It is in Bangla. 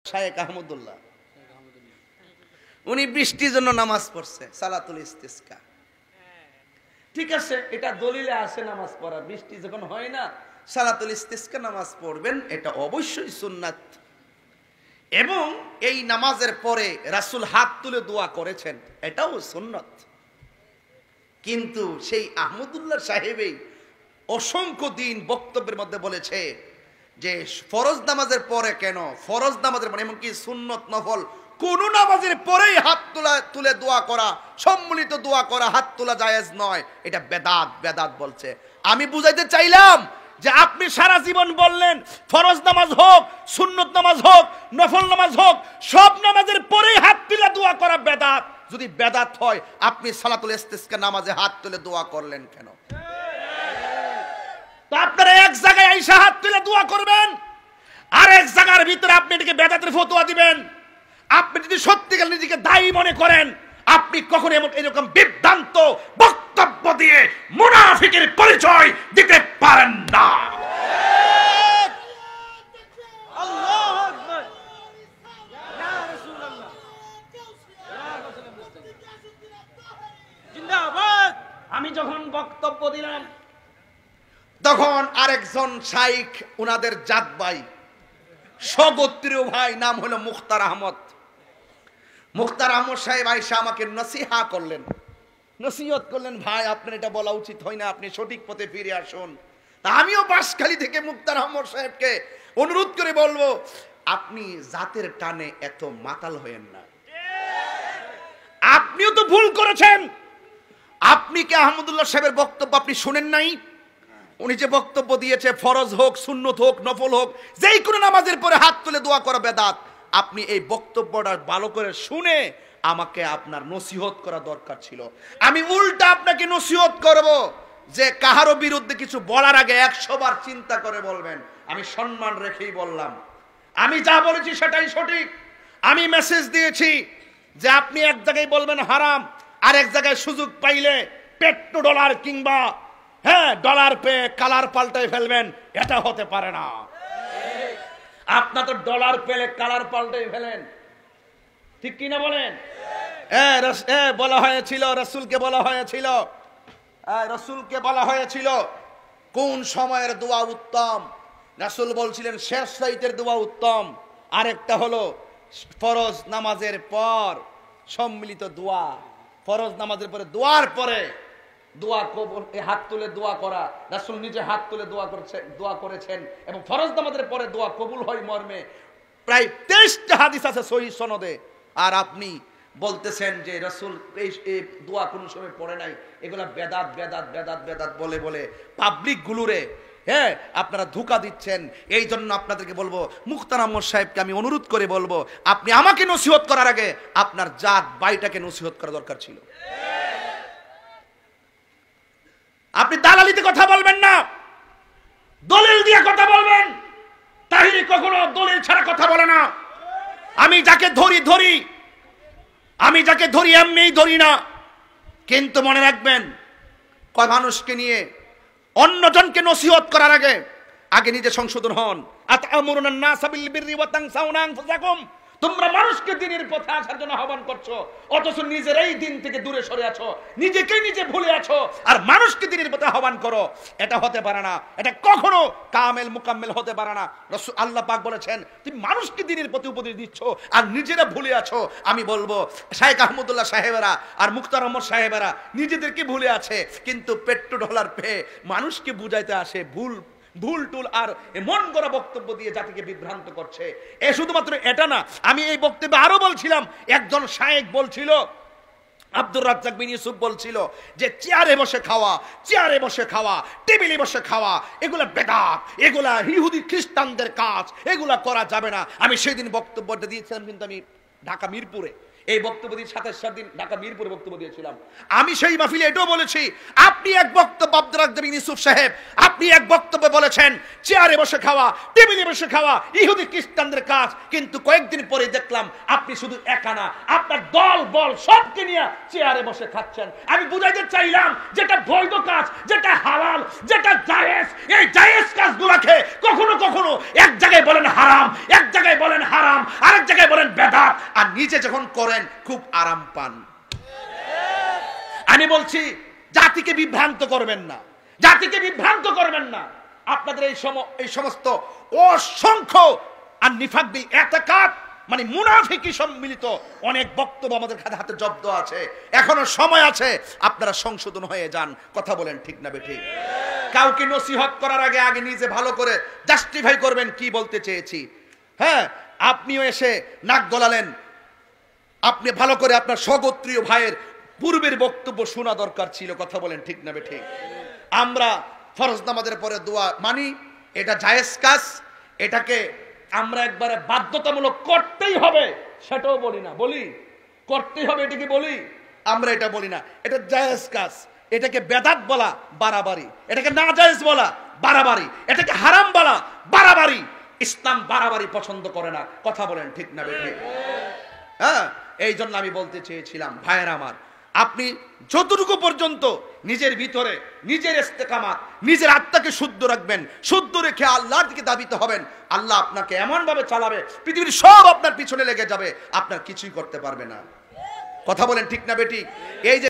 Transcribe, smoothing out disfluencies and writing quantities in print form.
শায়েখ আহমদুল্লাহ, উনি বৃষ্টির জন্য নামাজ পড়ছে, সালাতুল ইস্তিসকা। ঠিক আছে, এটা দলিলে আসে নামাজ পড়া, বৃষ্টি যখন হয় না সালাতুল ইস্তিসকা নামাজ পড়বেন, এটা অবশ্যই সুন্নাত। এবং এই নামাজের পরে রাসূল হাত তুলে দোয়া করেছেন, এটাও সুন্নাত। কিন্তু সেই আহমদুল্লাহ সাহেবই অসংখ্য দিন বক্তব্যের মধ্যে বলেছে যে ফরজ নামাজের পরে কেন, ফরজ নামাজের পরে এমনকি সুন্নত নফল কোন নামাজের পরেই হাত তুলে দোয়া করা, সম্মিলিত দোয়া করা, হাত তোলা জায়েজ নয়, এটা বেদাত, বেদাত বলছে। আমি বুঝাইতে চাইলাম যে আপনি সারা জীবন বললেন ফরজ নামাজ হোক, সুন্নত নামাজ হোক, নফল নামাজ হোক, সব নামাজের পরেই হাত তুলে দোয়া করা বেদাত। যদি বেদাত হয় আপনি সালাতুল ইস্তিসকা নামাজে হাত তুলে দোয়া করলেন কেন? তো আপনারা এক জায়গায় আইসা হাত তুলে দোয়া করবেন, আর এক জায়গার ভিতরে আপনি এটাকে বেদাতের ফতোয়া দিবেন। আপনি যদি সত্যিকার নিজেকে দায়ী মনে করেন, আপনি কখনো এরকম বিভ্রান্ত বক্তব্য দিয়ে মুনাফিকের পরিচয় দিতে পারেন না। আমি যখন বক্তব্য দিলাম তখন আরেকজন শাইখ, উনাদের জাত ভাই, স্বগোত্রীয় ভাই, নাম হলো মুখতার আহমদ। মুখতার আহমদ সাহেব আয়েশা আমাকে নসিহা করলেন, নসিহত করলেন, ভাই আপনার এটা বলা উচিত হয় না, আপনি সঠিক পথে ফিরে আসুন। তা আমিও বাঁশখালী থেকে মুখতার আহমদ সাহেবকে অনুরোধ করে বলবো, আপনি জাতের টানে এত মাতাল হয়েন না, আপনিও তো ভুল করেছেন। আপনি কি আহমদুল্লাহ সাহেবের বক্তব্য আপনি শুনেন নাই? উনি যে বক্তব্য দিয়েছে ফরজ হোক, সুন্নত হোক, নফল হোক, যেই কোনো নামাজের পরে হাত তুলে দোয়া করা বেদাত, আপনি এই বক্তব্যটা ভালো করে শুনে আমাকে আপনার নসিহত করা দরকার ছিল। আমি উল্টা আপনাকে নসিহত করব যে কাহারও বিরুদ্ধে কিছু বলার আগে 100 বার চিন্তা করে বলবেন। আমি সম্মান রেখেই বললাম, আমি যা বলেছি সেটাই সঠিক। আমি মেসেজ দিয়েছি যে আপনি এক জায়গায় বলবেন হারাম, আর এক জায়গায় সুযোগ পাইলে পেট্রো ডলার কিংবা ডলার পেয়ে কালার পাল্টায় ফেলবেন, এটা হতে পারে না। আপনার তো ডলার পেলে কালার পাল্টাই ফেলেন, ঠিক কিনা বলেন? বলা হয়েছিল, রাসূলকে বলা হয়েছিল, রাসূলকে বলা হয়েছিল কোন সময়ের দোয়া উত্তম। রাসূল বলছিলেন শেষ রাতের দোয়া উত্তম, আরেকটা হলো ফরজ নামাজের পর সম্মিলিত দোয়া। ফরজ নামাজের পরে দোয়ার পরে দোয়া কবুল, হাত তুলে দোয়া করা, রাসূল নিজে হাত তুলে দোয়া করেছেন এবং ফরজ নামাজের পরে দোয়া কবুল হয় মর্মে প্রায় 23টা হাদিস আছে সহিহ সনদে। আর আপনি বলতেছেন যে রাসূল এই দোয়া কোন সময় পড়ে নাই, এগুলা বেদাত বেদাত বেদাত বেদাত বলে বলে পাবলিক গুলোরে আপনারা ধোঁকা দিচ্ছেন। এই জন্য আপনাদেরকে বলবো, মুখতার আহমদ সাহেবকে আমি অনুরোধ করে বলবো, আপনি আমাকে নসিহত করার আগে আপনার জাত ভাইটাকে নসিহত করা দরকার ছিল। আপনি দালালিতে কথা বলবেন না, দলিল দিয়ে কথা বলবেন। তাহিরি কখনো দলিল ছাড়া কথা বলে না। আমি যাকে ধরি, আমি যাকে ধরি এমনিই ধরি না। কিন্তু মনে রাখবেন, কয় মানুষকে নিয়ে অন্যজনকে নসিহত করার আগে নিজে সংশোধন হন। আতামুরুনান নাসা বিল বিররি ওয়া তানসাউনা আনফুসাকুম, তোমরা মানুষকে দ্বীনের পথে আসার জন্য আহ্বান করছো, অথচ নিজেরাই দ্বীন থেকে দূরে সরে আছো, নিজেকেই নিজে ভুলে আছো, আর মানুষকে দ্বীনের পথে আহ্বান করো। এটা হতে পারে না, এটা কখনো কামেল মুকাম্মেল হতে পারে না। রাসূল আল্লাহ পাক বলেছেন তুমি মানুষকে দ্বীনের প্রতি উপদেশ দিচ্ছ আর নিজেরা ভুলে আছো। আমি বলবো শাইখ আহমদুল্লাহ সাহেবেরা আর মুখতার আহমদ সাহেবেরা নিজেদেরকে ভুলে আছে, কিন্তু পেট্রো ডলার পেয়ে মানুষকে বুঝাইতে আসে ভুল টুল আর মন গড়া বক্তব্য দিয়ে জাতিকে বিভ্রান্ত করছে। শুধুমাত্র এটা না, আমি এই বক্তব্যে আরো বলছিলাম, একজন শায়েখ বলছিল, আব্দুর রাজ্জাক বিন ইউসুফ বলছিল যে চেয়ারে বসে খাওয়া, টেবিলে বসে খাওয়া, এগুলা বেদাত, এগুলা ইহুদি খ্রিস্টানদের কাজ, এগুলা করা যাবে না। আমি সেদিন বক্তব্যটা দিয়েছিলাম, কিন্তু আমি ঢাকা মিরপুরে এই বক্তব্য দিয়ে 27 দিন ঢাকা মিরপুরে বক্তব্য দিয়েছিলাম। আমি সেই মাহফিলে এটাও বলেছি, আপনি এক বক্তব্য আব্দুর রাজ্জাক বিন ইউসুফ সাহেব, আপনি এক বক্তব্যে বলেছেন চেয়ারে বসে খাওয়া, টেবিলে বসে খাওয়া ইহুদি খ্রিস্টানদের কাজ, কিন্তু কয়েকদিন পরে দেখলাম আপনি শুধু একা না, আপনার দল বল সবকে নিয়ে চেয়ারে বসে খাচ্ছেন। আমি বুঝাইতে চাইলাম যেটা বৈধ কাজ, যেটা হালাল, যেটা জায়েজ, এই জায়েজ কাজগুলোকে কখনো কখনো এক জায়গায় বলেন হারাম, এক জায়গায় বলেন হারাম, আরেক বেদাত, আর নিজে যখন করেন খুব আরাম পান। আমি বলছি জাতিকে বিভ্রান্ত করবেন না, জাতিকে বিভ্রান্ত করবেন না। আপনাদের এই সমস্ত অসংখ্য আর নিফাকবি এতেকাদ মানে মুনাফিকি সম্মিলিত অনেক বক্তব্য আমাদের হাতে জব্দ আছে, এখনো সময় আছে, আপনারা সংশোধন হয়ে যান। কথা বলেন ঠিক না বেঠিক? কাউকে নসিহত করার আগে আগে নিজে ভালো করে জাস্টিফাই করবেন কি বলতে চেয়েছি। হ্যাঁ, আপনিও এসে নাক গলালেন, আপনি ভালো করে আপনার স্বগোত্রীয় ভাইয়ের পূর্বের বক্তব্য শোনা দরকার ছিল। কথা বলেন ঠিক না বেঠিক? আমরা ফরজ নামাজের পরে দোয়া মানি, এটা জায়েজ কাজ, এটাকে আমরা একবারে বাধ্যতামূলক করতেই হবে সেটাও বলি না, বলি করতেই হবে এটাকে বলি, আমরা এটা বলি না। এটা জায়েজ কাজ, এটাকে বেদাত বলা বাড়াবাড়ি, এটাকে না জায়েজ বলা বাড়াবাড়ি, এটাকে হারাম বলা বাড়াবাড়ি। ইসলাম বাড়াবাড়ি পছন্দ করে না। কথা বলেন ঠিক না বেঠিক? হ্যাঁ, এই জন্য আমি বলতে চেয়েছিলাম ভাইয়েরা আমার, আপনি যতটুকু পর্যন্ত নিজের ভিতরে নিজের ইস্তেকামাত, নিজের আত্মাকে শুদ্ধ রাখবেন, শুদ্ধ রেখে আল্লাহর দিকে দাবিতে হবেন, আল্লাহ আপনাকে এমন ভাবে চালাবে, পৃথিবীর সব আপনার পিছনে লেগে যাবে, আপনার কিছুই করতে পারবে না। কথা বলেন ঠিক না বেঠিক? এই যে